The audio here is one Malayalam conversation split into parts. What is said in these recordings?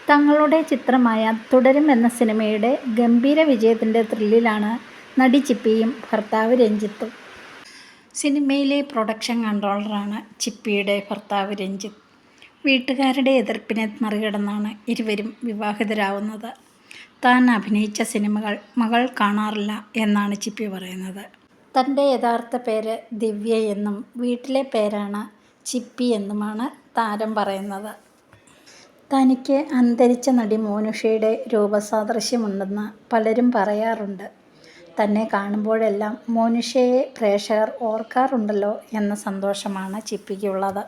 തങ്ങളുടെ ചിത്രമായ തുടരും എന്ന സിനിമയുടെ ഗംഭീര വിജയത്തിൻ്റെ ത്രില്ലിലാണ് നടി ചിപ്പിയും ഭർത്താവ് രഞ്ജിത്തും. സിനിമയിലെ പ്രൊഡക്ഷൻ കൺട്രോളറാണ് ചിപ്പിയുടെ ഭർത്താവ് രഞ്ജിത്ത്. വീട്ടുകാരുടെ എതിർപ്പിനെ മറികടന്നാണ് ഇരുവരും വിവാഹിതരാവുന്നത്. താൻ അഭിനയിച്ച സിനിമകൾ മകൾ കാണാറില്ല എന്നാണ് ചിപ്പി പറയുന്നത്. തൻ്റെ യഥാർത്ഥ പേര് ദിവ്യ എന്നും വീട്ടിലെ പേരാണ് ചിപ്പി എന്നുമാണ് താരം പറയുന്നത്. തനിക്ക് അന്തരിച്ച നടി മോനുഷയുടെ രൂപസാദൃശ്യമുണ്ടെന്ന് പലരും പറയാറുണ്ട്. തന്നെ കാണുമ്പോഴെല്ലാം മോനുഷയെ പ്രേക്ഷകർ ഓർക്കാറുണ്ടല്ലോ എന്ന സന്തോഷമാണ് ചിപ്പിക്കുള്ളത്.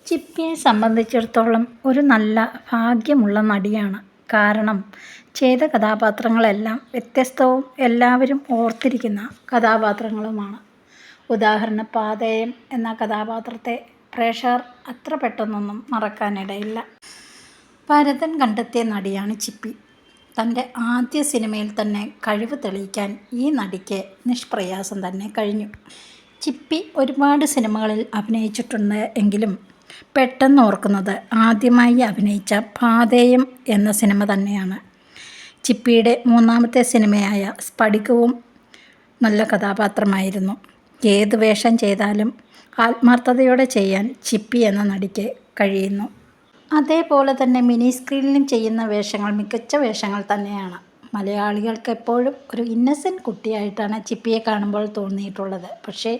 ചിപ്പിയെ സംബന്ധിച്ചിടത്തോളം ഒരു നല്ല ഭാഗ്യമുള്ള നടിയാണ്. കാരണം ചെയ്ത കഥാപാത്രങ്ങളെല്ലാം വ്യത്യസ്തവും എല്ലാവരും ഓർത്തിരിക്കുന്ന കഥാപാത്രങ്ങളുമാണ്. ഉദാഹരണം പാഥേയം എന്ന കഥാപാത്രത്തെ പ്രേക്ഷകർ അത്ര പെട്ടെന്നൊന്നും മറക്കാനിടയില്ല. ഭരതൻ കണ്ടെത്തിയ നടിയാണ് ചിപ്പി. തൻ്റെ ആദ്യ സിനിമയിൽ തന്നെ കഴിവ് തെളിയിക്കാൻ ഈ നടിക്ക് നിഷ്പ്രയാസം തന്നെ കഴിഞ്ഞു. ചിപ്പി ഒരുപാട് സിനിമകളിൽ അഭിനയിച്ചിട്ടുണ്ട് എങ്കിലും പെട്ടെന്ന് ഓർക്കുന്നത് ആദ്യമായി അഭിനയിച്ച പാഥേയം എന്ന സിനിമ തന്നെയാണ്. ചിപ്പിയുടെ മൂന്നാമത്തെ സിനിമയായ സ്ഫടികവും നല്ല കഥാപാത്രമായിരുന്നു. ഏത് വേഷം ചെയ്താലും ആത്മാർത്ഥതയോടെ ചെയ്യാൻ ചിപ്പി എന്ന നടിക്ക് കഴിയുന്നു. അതേപോലെ തന്നെ മിനി സ്ക്രീനിലും ചെയ്യുന്ന വേഷങ്ങൾ മികച്ച വേഷങ്ങൾ തന്നെയാണ്. മലയാളികൾക്ക് എപ്പോഴും ഒരു ഇന്നസെൻറ്റ് കുട്ടിയായിട്ടാണ് ചിപ്പിയെ കാണുമ്പോൾ തോന്നിയിട്ടുള്ളത്. പക്ഷേ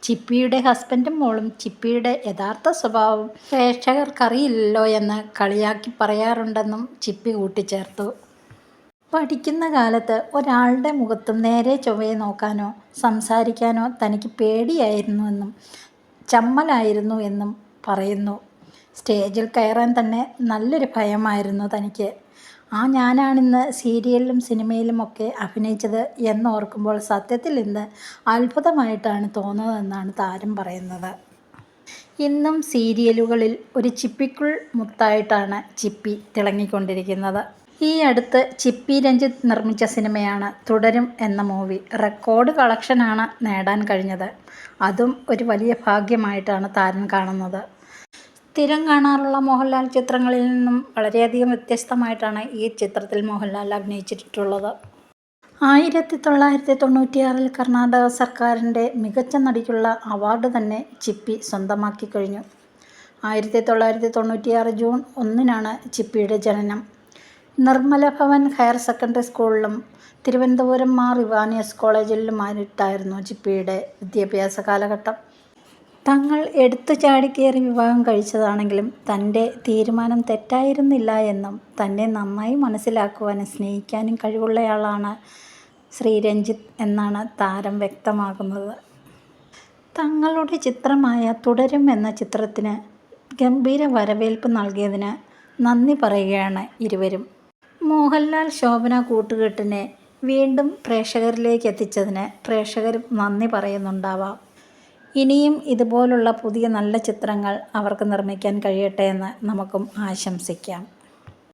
ചിപ്പിയുടെ ഹസ്ബൻഡും മോളും ചിപ്പിയുടെ യഥാർത്ഥ സ്വഭാവം പ്രേക്ഷകർക്കറിയില്ലല്ലോ എന്ന് കളിയാക്കി പറയാറുണ്ടെന്നും ചിപ്പി കൂട്ടിച്ചേർത്തു. പഠിക്കുന്ന കാലത്ത് ഒരാളുടെ മുഖത്തും നേരെ ചൊവ്വയെ നോക്കാനോ സംസാരിക്കാനോ തനിക്ക് പേടിയായിരുന്നുവെന്നും ചമ്മലായിരുന്നു എന്നും പറയുന്നു. സ്റ്റേജിൽ കയറാൻ തന്നെ നല്ലൊരു ഭയമായിരുന്നു തനിക്ക്. ഞാനാണിന്ന് സീരിയലിലും സിനിമയിലുമൊക്കെ അഭിനയിച്ചത് എന്നോർക്കുമ്പോൾ സത്യത്തിൽ ഇന്ന് അത്ഭുതമായിട്ടാണ് തോന്നുന്നതെന്നാണ് താരം പറയുന്നത്. ഇന്നും സീരിയലുകളിൽ ഒരു ചിപ്പിക്കുൾ മുത്തായിട്ടാണ് ചിപ്പി തിളങ്ങിക്കൊണ്ടിരിക്കുന്നത്. ഈ അടുത്ത് ചിപ്പി രഞ്ജിത്ത് നിർമ്മിച്ച സിനിമയാണ് തുടരും എന്ന മൂവി. റെക്കോർഡ് കളക്ഷനാണ് നേടാൻ കഴിഞ്ഞത്. അതും ഒരു വലിയ ഭാഗ്യമായിട്ടാണ് താരം കാണുന്നത്. സ്ഥിരം കാണാറുള്ള മോഹൻലാൽ ചിത്രങ്ങളിൽ നിന്നും വളരെയധികം വ്യത്യസ്തമായിട്ടാണ് ഈ ചിത്രത്തിൽ മോഹൻലാൽ അഭിനയിച്ചിട്ടുള്ളത്. 1996 കർണാടക സർക്കാരിൻ്റെ മികച്ച നടിക്കുള്ള അവാർഡ് തന്നെ ചിപ്പി സ്വന്തമാക്കി കഴിഞ്ഞു. 1996 ജൂൺ 1 ചിപ്പിയുടെ ജനനം. നിർമ്മല ഭവൻ ഹയർ സെക്കൻഡറി സ്കൂളിലും തിരുവനന്തപുരം മാർ ഇവാനിയസ് കോളേജിലുമായിട്ടായിരുന്നു ചിപ്പിയുടെ വിദ്യാഭ്യാസ കാലഘട്ടം. തങ്ങൾ എടുത്തു ചാടിക്കേറി വിവാഹം കഴിച്ചതാണെങ്കിലും തൻ്റെ തീരുമാനം തെറ്റായിരുന്നില്ല എന്നും തന്നെ നന്നായി മനസ്സിലാക്കുവാനും സ്നേഹിക്കാനും കഴിവുള്ളയാളാണ് ശ്രീ രഞ്ജിത്ത് എന്നാണ് താരം വ്യക്തമാക്കുന്നത്. തങ്ങളുടെ ചിത്രമായ തുടരും എന്ന ചിത്രത്തിന് ഗംഭീര വരവേൽപ്പ് നൽകിയതിന് നന്ദി പറയുകയാണ് ഇരുവരും. മോഹൻലാൽ ശോഭന കൂട്ടുകെട്ടിനെ വീണ്ടും പ്രേക്ഷകരിലേക്ക് എത്തിച്ചതിന് പ്രേക്ഷകരും നന്ദി പറയുന്നുണ്ടാവാം. ഇനിയും ഇതുപോലുള്ള പുതിയ നല്ല ചിത്രങ്ങൾ അവർക്ക് നിർമ്മിക്കാൻ കഴിയട്ടെ എന്ന് നമുക്കും ആശംസിക്കാം.